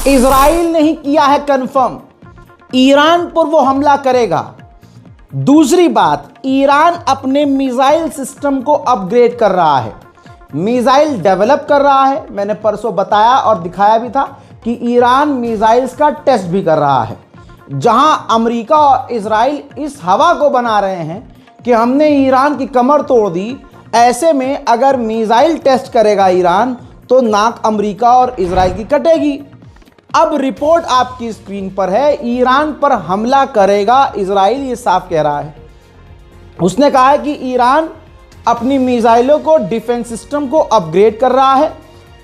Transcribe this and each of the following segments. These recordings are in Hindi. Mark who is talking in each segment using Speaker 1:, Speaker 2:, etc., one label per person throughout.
Speaker 1: इजराइल ने ही किया है कंफर्म, ईरान पर वो हमला करेगा। दूसरी बात, ईरान अपने मिसाइल सिस्टम को अपग्रेड कर रहा है, मिसाइल डेवलप कर रहा है। मैंने परसों बताया और दिखाया भी था कि ईरान मिसाइल्स का टेस्ट भी कर रहा है। जहां अमेरिका और इजराइल इस हवा को बना रहे हैं कि हमने ईरान की कमर तोड़ दी, ऐसे में अगर मिसाइल टेस्ट करेगा ईरान तो नाक अमेरिका और इजराइल की कटेगी। अब रिपोर्ट आपकी स्क्रीन पर है, ईरान पर हमला करेगा इजराइल, ये साफ कह रहा है। उसने कहा है कि ईरान अपनी मिसाइलों को, डिफेंस सिस्टम को अपग्रेड कर रहा है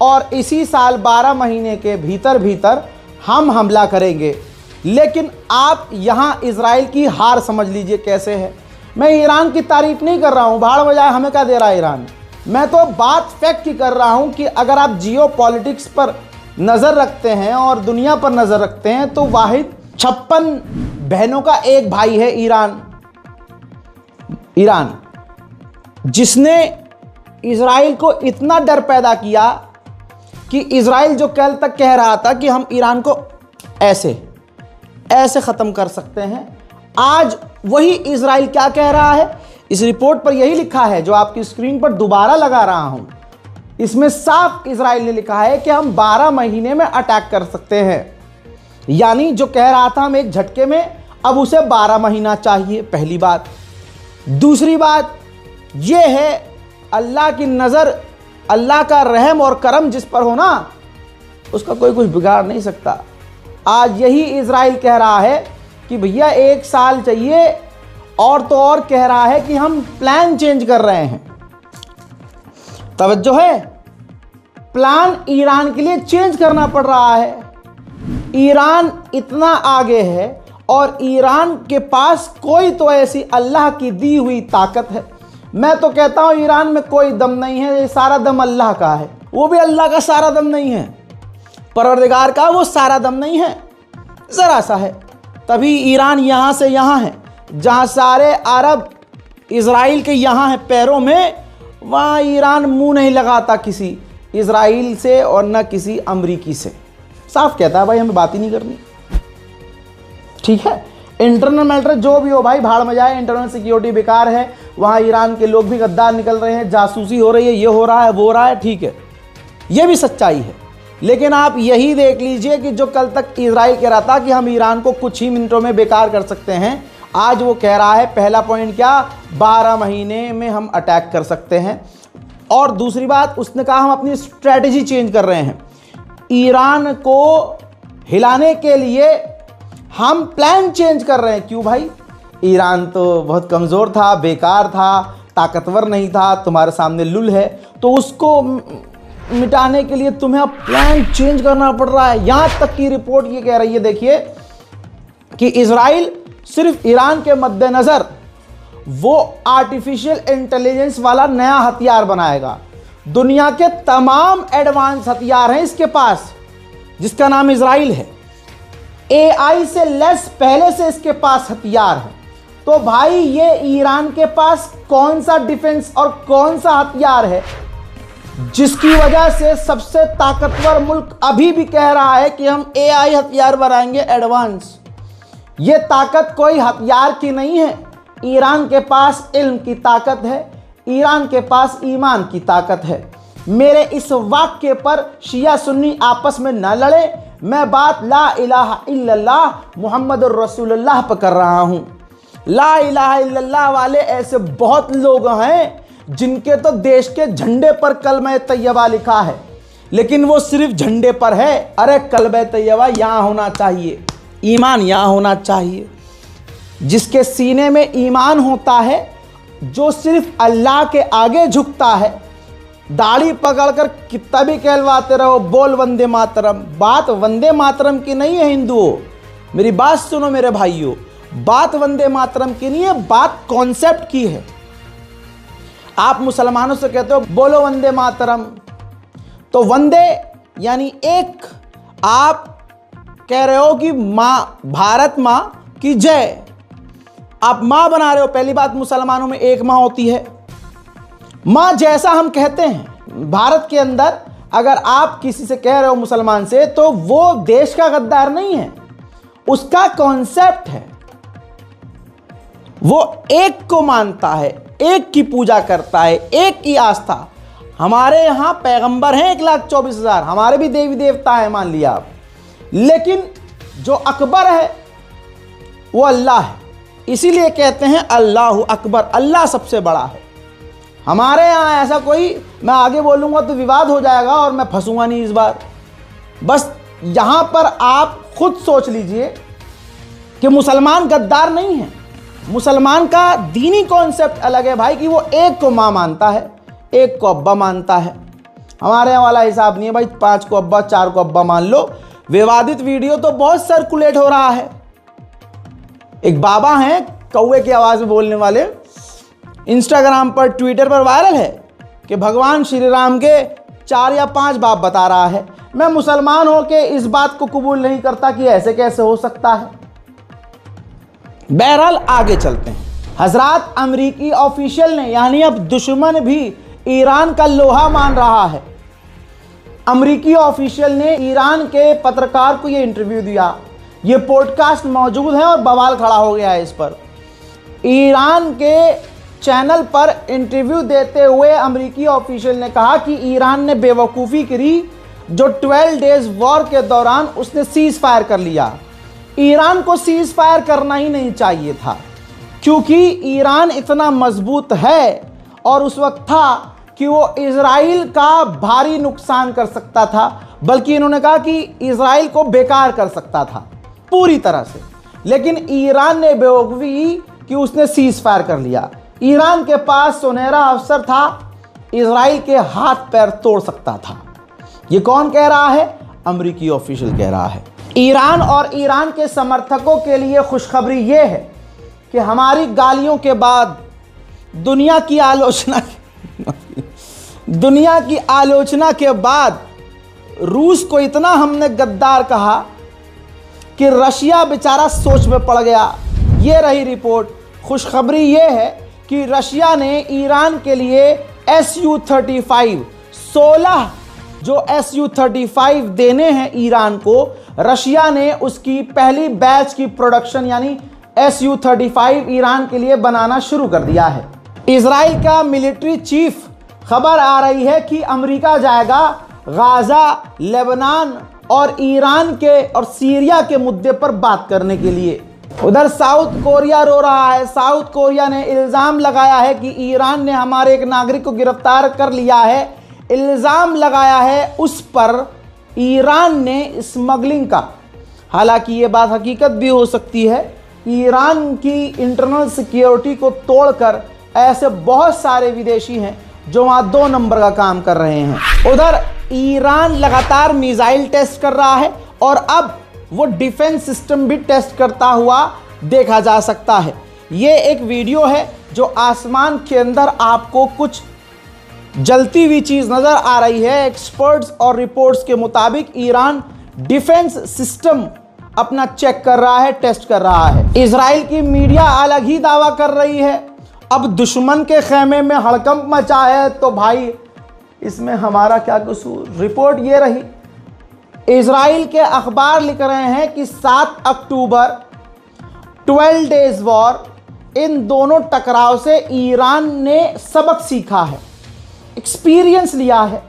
Speaker 1: और इसी साल 12 महीने के भीतर भीतर हम हमला करेंगे। लेकिन आप यहां इजराइल की हार समझ लीजिए कैसे है। मैं ईरान की तारीफ नहीं कर रहा हूं, भाड़ बजाए हमें क्या दे रहा है ईरान। मैं तो बात फैक्ट की कर रहा हूं कि अगर आप जियो पॉलिटिक्स पर नज़र रखते हैं और दुनिया पर नज़र रखते हैं तो वाहिद 56 बहनों का एक भाई है ईरान, जिसने इजराइल को इतना डर पैदा किया कि इजराइल जो कल तक कह रहा था कि हम ईरान को ऐसे ख़त्म कर सकते हैं, आज वही इजराइल क्या कह रहा है। इस रिपोर्ट पर यही लिखा है जो आपकी स्क्रीन पर दोबारा लगा रहा हूं। इसमें साफ इजराइल ने लिखा है कि हम 12 महीने में अटैक कर सकते हैं। यानी जो कह रहा था हम एक झटके में, अब उसे 12 महीना चाहिए, पहली बात। दूसरी बात यह है, अल्लाह की नज़र, अल्लाह का रहम और करम जिस पर हो ना, उसका कोई कुछ बिगाड़ नहीं सकता। आज यही इजराइल कह रहा है कि भैया 1 साल चाहिए, और तो और कह रहा है कि हम प्लान चेंज कर रहे हैं। तवज्जो है, प्लान ईरान के लिए चेंज करना पड़ रहा है। ईरान इतना आगे है और ईरान के पास कोई तो ऐसी अल्लाह की दी हुई ताकत है। मैं तो कहता हूं ईरान में कोई दम नहीं है, ये सारा दम अल्लाह का है। वो भी अल्लाह का सारा दम नहीं है, परवरदिगार का वो सारा दम नहीं है, ज़रा सा है। तभी ईरान यहाँ से यहाँ है, जहाँ सारे अरब इजराइल के यहाँ है पैरों में, वहाँ ईरान मुंह नहीं लगाता किसी इजराइल से और न किसी अमरीकी से। साफ कहता है भाई हमें बात ही नहीं करनी, ठीक है। इंटरनल मैटर जो भी हो भाई, भाड़ में जाए, इंटरनल सिक्योरिटी बेकार है, वहाँ ईरान के लोग भी गद्दार निकल रहे हैं, जासूसी हो रही है, ये हो रहा है, वो हो रहा है, ठीक है, ये भी सच्चाई है। लेकिन आप यही देख लीजिए कि जो कल तक इजराइल कह रहा था कि हम ईरान को कुछ ही मिनटों में बेकार कर सकते हैं, आज वो कह रहा है पहला पॉइंट क्या, 12 महीने में हम अटैक कर सकते हैं। और दूसरी बात, उसने कहा हम अपनी स्ट्रैटेजी चेंज कर रहे हैं, ईरान को हिलाने के लिए हम प्लान चेंज कर रहे हैं। क्यों भाई, ईरान तो बहुत कमज़ोर था, बेकार था, ताकतवर नहीं था, तुम्हारे सामने लुल है, तो उसको मिटाने के लिए तुम्हें अब प्लान चेंज करना पड़ रहा है। यहां तक की रिपोर्ट ये कह रही है, देखिए, कि इजराइल सिर्फ ईरान के मद्देनजर वो आर्टिफिशियल इंटेलिजेंस वाला नया हथियार बनाएगा। दुनिया के तमाम एडवांस हथियार हैं इसके पास, जिसका नाम इजराइल है। एआई से लेस पहले से इसके पास हथियार है। तो भाई ये ईरान के पास कौन सा डिफेंस और कौन सा हथियार है जिसकी वजह से सबसे ताकतवर मुल्क अभी भी कह रहा है कि हम एआई हथियार बनाएंगे एडवांस। ये ताकत कोई हथियार की नहीं है, ईरान के पास इल्म की ताकत है, ईरान के पास ईमान की ताकत है। मेरे इस वाक्य पर शिया सुन्नी आपस में न लड़े, मैं बात ला इलाहा इल्लल्लाह मुहम्मद रसूलुल्लाह पर कर रहा हूं। ला इलाहा इल्लल्लाह वाले ऐसे बहुत लोग हैं जिनके तो देश के झंडे पर कलमे तैयबा लिखा है, लेकिन वो सिर्फ झंडे पर है। अरे कलमे तैयबा यहाँ होना चाहिए, ईमान यहाँ होना चाहिए। जिसके सीने में ईमान होता है, जो सिर्फ अल्लाह के आगे झुकता है, दाढ़ी पकड़कर कितना भी कहलवाते रहो बोल वंदे मातरम, बात वंदे मातरम की नहीं है हिंदुओं, मेरी बात सुनो मेरे भाइयों, बात वंदे मातरम की नहीं है, बात कॉन्सेप्ट की है। आप मुसलमानों से कहते हो बोलो वंदे मातरम, तो वंदे यानी एक, आप कह रहे हो कि माँ, भारत माँ की जय, आप माँ बना रहे हो। पहली बात, मुसलमानों में एक माँ होती है। माँ जैसा हम कहते हैं, भारत के अंदर अगर आप किसी से कह रहे हो मुसलमान से, तो वो देश का गद्दार नहीं है, उसका कॉन्सेप्ट है। वो एक को मानता है, एक की पूजा करता है, एक की आस्था। हमारे यहां पैगंबर हैं 1,24,000, हमारे भी देवी देवता है, मान लिया आप, लेकिन जो अकबर है वो अल्लाह है। इसीलिए कहते हैं अल्लाहु अकबर, अल्लाह सबसे बड़ा है। हमारे यहाँ ऐसा कोई, मैं आगे बोलूँगा तो विवाद हो जाएगा और मैं फंसूंगा नहीं इस बार। बस यहाँ पर आप खुद सोच लीजिए कि मुसलमान गद्दार नहीं है। मुसलमान का दीनी कॉन्सेप्ट अलग है भाई, कि वो एक को माँ मानता है, एक को अब्बा मानता है। हमारे यहाँ वाला हिसाब नहीं है भाई, 5 को अब्बा 4 को अब्बा मान लो। विवादित वीडियो तो बहुत सर्कुलेट हो रहा है। एक बाबा हैं कौवे की आवाज़ में बोलने वाले, इंस्टाग्राम पर ट्विटर पर वायरल है कि भगवान श्री राम के 4 या 5 बाप बता रहा है। मैं मुसलमान हो के इस बात को कबूल नहीं करता कि ऐसे कैसे हो सकता है। बहरहाल आगे चलते हैं। हजरात, अमेरिकी ऑफिशियल ने, यानी अब दुश्मन भी ईरान का लोहा मान रहा है, अमेरिकी ऑफिशियल ने ईरान के पत्रकार को यह इंटरव्यू दिया। ये पॉडकास्ट मौजूद है और बवाल खड़ा हो गया है इस पर। ईरान के चैनल पर इंटरव्यू देते हुए अमेरिकी ऑफिशियल ने कहा कि ईरान ने बेवकूफ़ी करी जो 12 डेज वॉर के दौरान उसने सीज फायर कर लिया। ईरान को सीज फायर करना ही नहीं चाहिए था, क्योंकि ईरान इतना मजबूत है और उस वक्त था कि वो इजराइल का भारी नुकसान कर सकता था, बल्कि इन्होंने कहा कि इजराइल को बेकार कर सकता था पूरी तरह से। लेकिन ईरान ने बेवकूफ़ी की कि उसने सीज फायर कर लिया। ईरान के पास सुनहरा अवसर था, इजराइल के हाथ पैर तोड़ सकता था। ये कौन कह रहा है? अमेरिकी ऑफिशियल कह रहा है। ईरान और ईरान के समर्थकों के लिए खुशखबरी ये है कि हमारी गालियों के बाद दुनिया की आलोचना के बाद रूस को इतना हमने गद्दार कहा कि रशिया बेचारा सोच में पड़ गया। ये रही रिपोर्ट। खुशखबरी ये है कि रशिया ने ईरान के लिए Su-35 16 जो Su-35 देने हैं ईरान को, रशिया ने उसकी पहली बैच की प्रोडक्शन यानी Su-35 ईरान के लिए बनाना शुरू कर दिया है। इजराइल का मिलिट्री चीफ, खबर आ रही है कि अमेरिका जाएगा गाजा, लेबनान और ईरान के और सीरिया के मुद्दे पर बात करने के लिए। उधर साउथ कोरिया रो रहा है। साउथ कोरिया ने इल्ज़ाम लगाया है कि ईरान ने हमारे एक नागरिक को गिरफ्तार कर लिया है। इल्ज़ाम लगाया है उस पर ईरान ने स्मगलिंग का। हालांकि ये बात हकीकत भी हो सकती है। ईरान की इंटरनल सिक्योरिटी को तोड़कर ऐसे बहुत सारे विदेशी हैं जो वहाँ 2 नंबर का काम कर रहे हैं। उधर ईरान लगातार मिसाइल टेस्ट कर रहा है और अब वो डिफेंस सिस्टम भी टेस्ट करता हुआ देखा जा सकता है। ये एक वीडियो है जो आसमान के अंदर आपको कुछ जलती हुई चीज़ नज़र आ रही है। एक्सपर्ट्स और रिपोर्ट्स के मुताबिक ईरान डिफेंस सिस्टम अपना चेक कर रहा है, टेस्ट कर रहा है। इजराइल की मीडिया अलग ही दावा कर रही है। अब दुश्मन के खेमे में हड़कंप मचा है तो भाई इसमें हमारा क्या कसूर। रिपोर्ट ये रही, इजराइल के अखबार लिख रहे हैं कि 7 अक्टूबर 12 डेज वॉर, इन दोनों टकराव से ईरान ने सबक सीखा है, एक्सपीरियंस लिया है,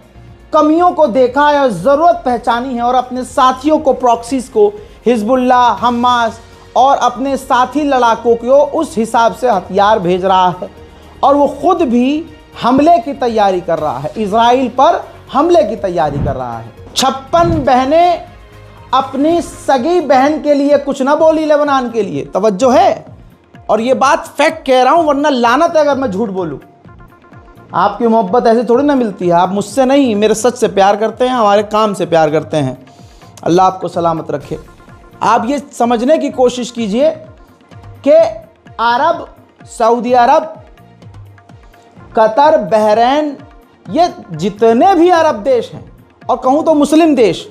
Speaker 1: कमियों को देखा है और ज़रूरत पहचानी है और अपने साथियों को, प्रॉक्सीज को, हिजबुल्लाह, हमास और अपने साथी लड़ाकों को उस हिसाब से हथियार भेज रहा है और वो खुद भी हमले की तैयारी कर रहा है, इजराइल पर हमले की तैयारी कर रहा है। 56 बहनें अपनी सगी बहन के लिए कुछ ना बोली, लेबनान के लिए। तवज्जो है, और ये बात फैक्ट कह रहा हूं, वरना लानत है अगर मैं झूठ बोलूं। आपकी मोहब्बत ऐसे थोड़ी ना मिलती है। आप मुझसे नहीं, मेरे सच से प्यार करते हैं, हमारे काम से प्यार करते हैं। अल्लाह आपको सलामत रखे। आप ये समझने की कोशिश कीजिए कि अरब, सऊदी अरब, कतर, बहरीन, ये जितने भी अरब देश हैं और कहूँ तो मुस्लिम देश,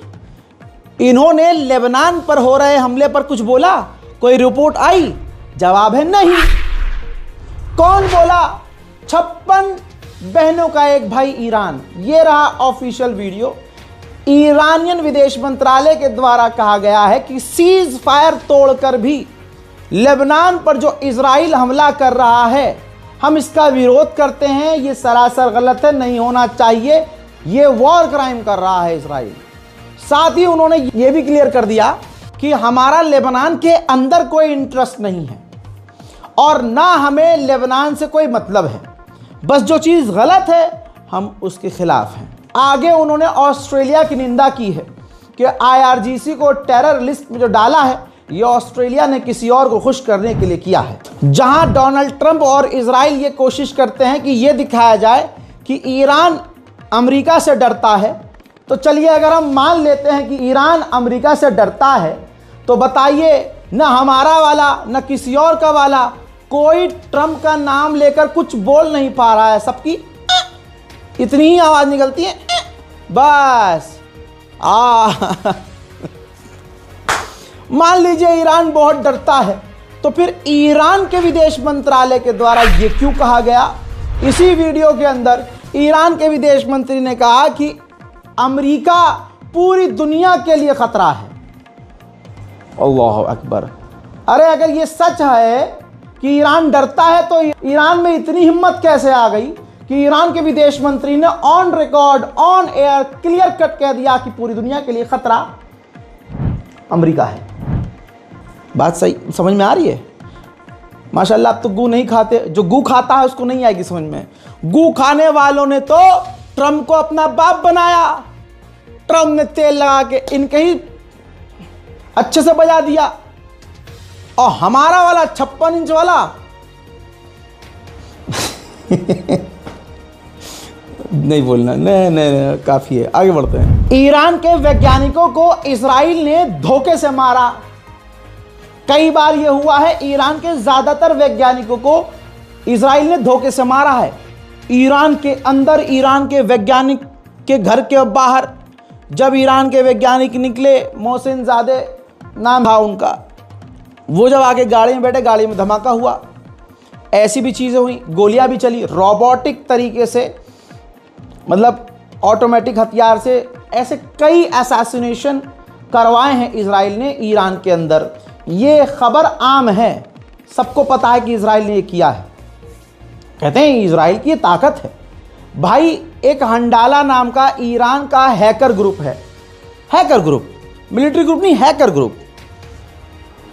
Speaker 1: इन्होंने लेबनान पर हो रहे हमले पर कुछ बोला? कोई रिपोर्ट आई? जवाब है नहीं। कौन बोला? 56 बहनों का एक भाई ईरान। ये रहा ऑफिशियल वीडियो। ईरानियन विदेश मंत्रालय के द्वारा कहा गया है कि सीज फायर तोड़कर भी लेबनान पर जो इजराइल हमला कर रहा है, हम इसका विरोध करते हैं। ये सरासर गलत है, नहीं होना चाहिए। ये वॉर क्राइम कर रहा है इजराइल। साथ ही उन्होंने ये भी क्लियर कर दिया कि हमारा लेबनान के अंदर कोई इंटरेस्ट नहीं है और ना हमें लेबनान से कोई मतलब है। बस जो चीज़ गलत है हम उसके खिलाफ हैं। आगे उन्होंने ऑस्ट्रेलिया की निंदा की है कि IRGC को टेरर लिस्ट में जो डाला है, ये ऑस्ट्रेलिया ने किसी और को खुश करने के लिए किया है। जहां डोनाल्ड ट्रंप और इजराइल ये कोशिश करते हैं कि ये दिखाया जाए कि ईरान अमेरिका से डरता है, तो चलिए अगर हम मान लेते हैं कि ईरान अमेरिका से डरता है, तो बताइए ना हमारा वाला ना किसी और का वाला कोई ट्रंप का नाम लेकर कुछ बोल नहीं पा रहा है। सबकी इतनी ही आवाज निकलती है बस। मान लीजिए ईरान बहुत डरता है, तो फिर ईरान के विदेश मंत्रालय के द्वारा ये क्यों कहा गया? इसी वीडियो के अंदर ईरान के विदेश मंत्री ने कहा कि अमेरिका पूरी दुनिया के लिए खतरा है। अल्लाह अकबर। अरे अगर ये सच है कि ईरान डरता है, तो ईरान में इतनी हिम्मत कैसे आ गई कि ईरान के विदेश मंत्री ने on record on air clear cut कह दिया कि पूरी दुनिया के लिए खतरा अमेरिका है। बात सही समझ में आ रही है? माशाल्लाह। आप तो गू नहीं खाते, जो गू खाता है उसको नहीं आएगी समझ में। गू खाने वालों ने तो ट्रंप को अपना बाप बनाया। ट्रंप ने तेल लगा के इनके ही अच्छे से बजा दिया, और हमारा वाला 56 इंच वाला नहीं बोलना, नहीं, काफी है, आगे बढ़ते हैं। ईरान के वैज्ञानिकों को इजराइल ने धोखे से मारा। कई बार यह हुआ है, ईरान के ज्यादातर वैज्ञानिकों को इजराइल ने धोखे से मारा है। ईरान के अंदर, ईरान के वैज्ञानिक के घर के बाहर जब ईरान के वैज्ञानिक निकले, मोहसिन ज़ादे नाम था उनका, वो जब आगे गाड़ी में बैठे, गाड़ी में धमाका हुआ। ऐसी भी चीज़ें हुई, गोलियां भी चली रोबोटिक तरीके से, मतलब ऑटोमेटिक हथियार से। ऐसे कई असैसिनेशन करवाए हैं इजराइल ने ईरान के अंदर। ये खबर आम है, सबको पता है कि इजराइल ने ये किया है। कहते हैं इजराइल की ताकत है भाई। एक हंडाला नाम का ईरान का हैकर ग्रुप है, हैकर ग्रुप, मिलिट्री ग्रुप नहीं, हैकर ग्रुप।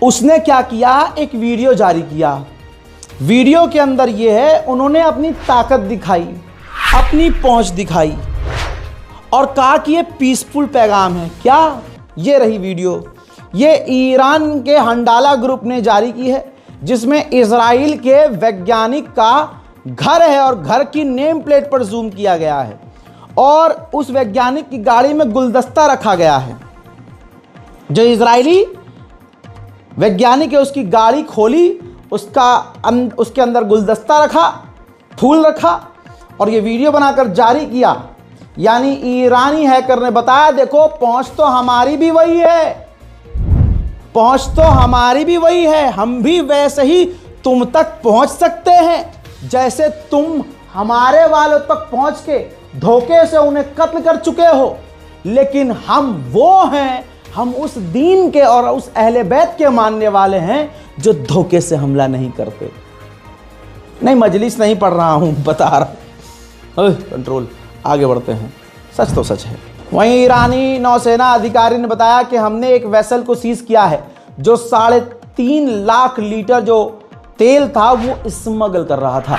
Speaker 1: उसने क्या किया, एक वीडियो जारी किया। वीडियो के अंदर ये है, उन्होंने अपनी ताकत दिखाई, अपनी पहुंच दिखाई और कहा कि ये पीसफुल पैगाम है। क्या? ये रही वीडियो, ये ईरान के हंडाला ग्रुप ने जारी की है, जिसमें इजराइल के वैज्ञानिक का घर है और घर की नेम प्लेट पर जूम किया गया है और उस वैज्ञानिक की गाड़ी में गुलदस्ता रखा गया है। जो इजरायली वैज्ञानिक है उसकी गाड़ी खोली, उसके अंदर गुलदस्ता रखा, फूल रखा और ये वीडियो बनाकर जारी किया। यानी ईरानी हैकर ने बताया, देखो पहुंच तो हमारी भी वही है, पहुंच तो हमारी भी वही है, हम भी वैसे ही तुम तक पहुंच सकते हैं जैसे तुम हमारे वालों तक पहुंच के धोखे से उन्हें कत्ल कर चुके हो। लेकिन हम वो हैं, हम उस दीन के और उस अहले बैत के मानने वाले हैं जो धोखे से हमला नहीं करते। नहीं, मजलिस नहीं पढ़ रहा हूं, बता रहा हूं। कंट्रोल। आगे बढ़ते हैं। सच तो सच है। वहीं ईरानी नौसेना अधिकारी ने बताया कि हमने एक वेसल को सीज किया है जो 3.5 लाख लीटर जो तेल था वो स्मगल कर रहा था।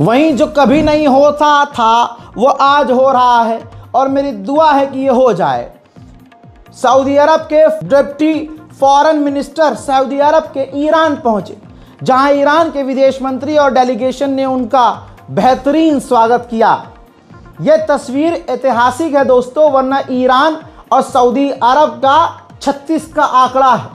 Speaker 1: वहीं जो कभी नहीं होता था वो आज हो रहा है और मेरी दुआ है कि ये हो जाए। सऊदी अरब के डिप्टी फॉरेन मिनिस्टर सऊदी अरब के ईरान पहुंचे, जहां ईरान के विदेश मंत्री और डेलीगेशन ने उनका बेहतरीन स्वागत किया। यह तस्वीर ऐतिहासिक है दोस्तों, वरना ईरान और सऊदी अरब का 36 का आंकड़ा है।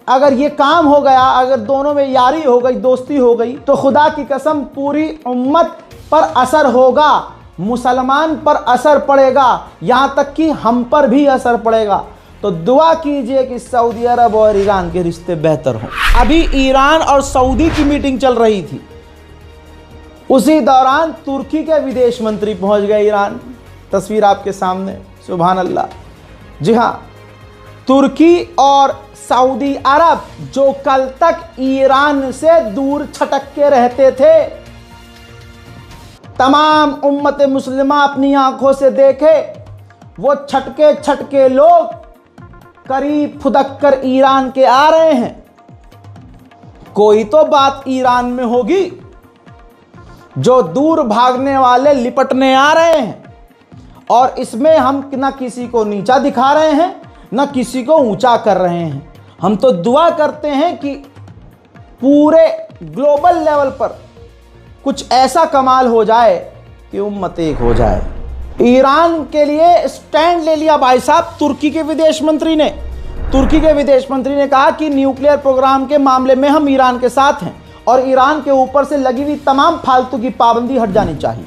Speaker 1: अगर ये काम हो गया, अगर दोनों में यारी हो गई, दोस्ती हो गई, तो खुदा की कसम पूरी उम्मत पर असर होगा, मुसलमान पर असर पड़ेगा, यहाँ तक कि हम पर भी असर पड़ेगा। तो दुआ कीजिए कि सऊदी अरब और ईरान के रिश्ते बेहतर हों। अभी ईरान और सऊदी की मीटिंग चल रही थी, उसी दौरान तुर्की के विदेश मंत्री पहुंच गए ईरान। तस्वीर आपके सामने, सुभान अल्लाह। जी हाँ, तुर्की और सऊदी अरब जो कल तक ईरान से दूर छटक के रहते थे, तमाम उम्मत मुस्लिमा अपनी आंखों से देखे, वो छटके छटके लोग करीब फुदक कर ईरान के आ रहे हैं। कोई तो बात ईरान में होगी, जो दूर भागने वाले लिपटने आ रहे हैं। और इसमें हम न किसी को नीचा दिखा रहे हैं, न किसी को ऊंचा कर रहे हैं। हम तो दुआ करते हैं कि पूरे ग्लोबल लेवल पर कुछ ऐसा कमाल हो जाए कि उम्मत एक हो जाए। ईरान के लिए स्टैंड ले लिया भाई साहब तुर्की के विदेश मंत्री ने। तुर्की के विदेश मंत्री ने कहा कि न्यूक्लियर प्रोग्राम के मामले में हम ईरान के साथ हैं और ईरान के ऊपर से लगी हुई तमाम फालतू की पाबंदी हट जानी चाहिए।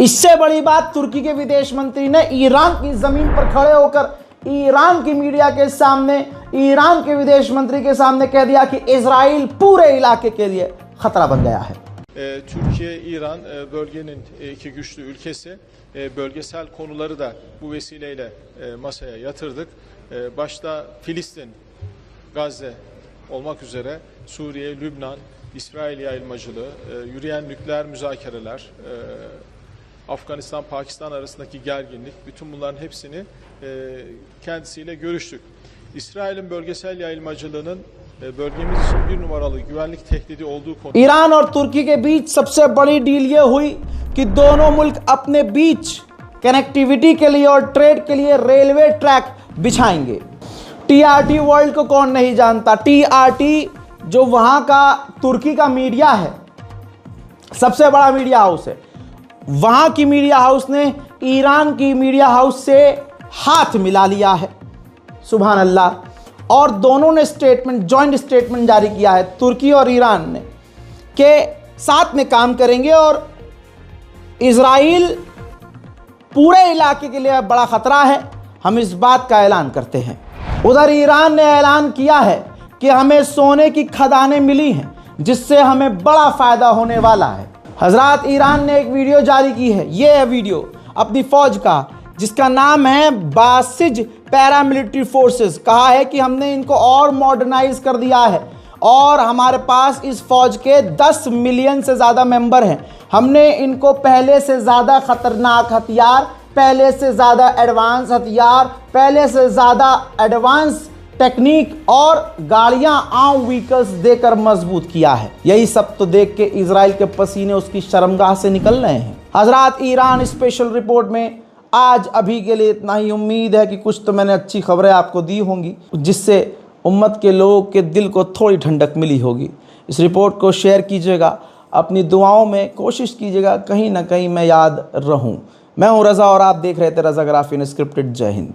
Speaker 1: इससे बड़ी बात तुर्की के विदेश मंत्री ने ईरान की जमीन पर खड़े होकर ईरान की मीडिया के सामने, ईरान के विदेश मंत्री के सामने कह दिया कि इजराइल पूरे इलाके के लिए खतरा बन गया है।
Speaker 2: Türkiye, İran bölgenin iki güçlü ülkesi. Bölgesel konuları da bu vesileyle masaya yatırdık. Başta Filistin, Gazze olmak üzere Suriye, Lübnan, İsrail yayılmacılığı, yürüyen nükleer müzakereler, Afganistan, Pakistan arasındaki gerginlik, bütün bunların hepsini kendisiyle görüştük. İsrail'in bölgesel yayılmacılığının bölgemiz için bir numaralı güvenlik tehdidi olduğu konu।
Speaker 1: Iran और तुर्की के बीच सबसे बड़ी डील ये हुई कि दोनों मुल्क अपने बीच कनेक्टिविटी के लिए और ट्रेड के लिए रेलवे ट्रैक बिछाएंगे। टीआरटी वर्ल्ड को कौन नहीं जानता। टीआरटी जो वहाँ का तुर्की का मीडिया है, सबसे बड़ा मीडिया हाउस है, वहाँ की मीडिया हाउस ने ईरान की मीडिया हाउस से हाथ मिला लिया है। सुभान अल्लाह। और दोनों ने स्टेटमेंट, जॉइंट स्टेटमेंट जारी किया है, तुर्की और ईरान ने, के साथ में काम करेंगे और इजराइल पूरे इलाके के लिए बड़ा खतरा है, हम इस बात का ऐलान करते हैं। उधर ईरान ने ऐलान किया है कि हमें सोने की खदानें मिली हैं जिससे हमें बड़ा फ़ायदा होने वाला है। हजरात, ईरान ने एक वीडियो जारी की है, ये है वीडियो अपनी फ़ौज का, जिसका नाम है बासिज पैरामिलिट्री फोर्सेस। कहा है कि हमने इनको और मॉडर्नाइज कर दिया है और हमारे पास इस फौज के 10 मिलियन से ज़्यादा मेंबर हैं। हमने इनको पहले से ज़्यादा ख़तरनाक हथियार, पहले से ज़्यादा एडवांस हथियार, पहले से ज़्यादा एडवांस टेक्निक और गाड़ियां, आर्म व्हीकल्स देकर मजबूत किया है। यही सब तो देख के इजराइल के पसीने उसकी शर्मगाह से निकल रहे हैं। हजरात, ईरान स्पेशल रिपोर्ट में आज अभी के लिए इतना ही। उम्मीद है कि कुछ तो मैंने अच्छी खबरें आपको दी होंगी जिससे उम्मत के लोगों के दिल को थोड़ी ठंडक मिली होगी। इस रिपोर्ट को शेयर कीजिएगा, अपनी दुआओं में कोशिश कीजिएगा कहीं ना कहीं मैं याद रहूं। मैं हूं रज़ा और आप देख रहे थे रज़ा ग्राफी अनस्क्रिप्टेड। जय हिंद।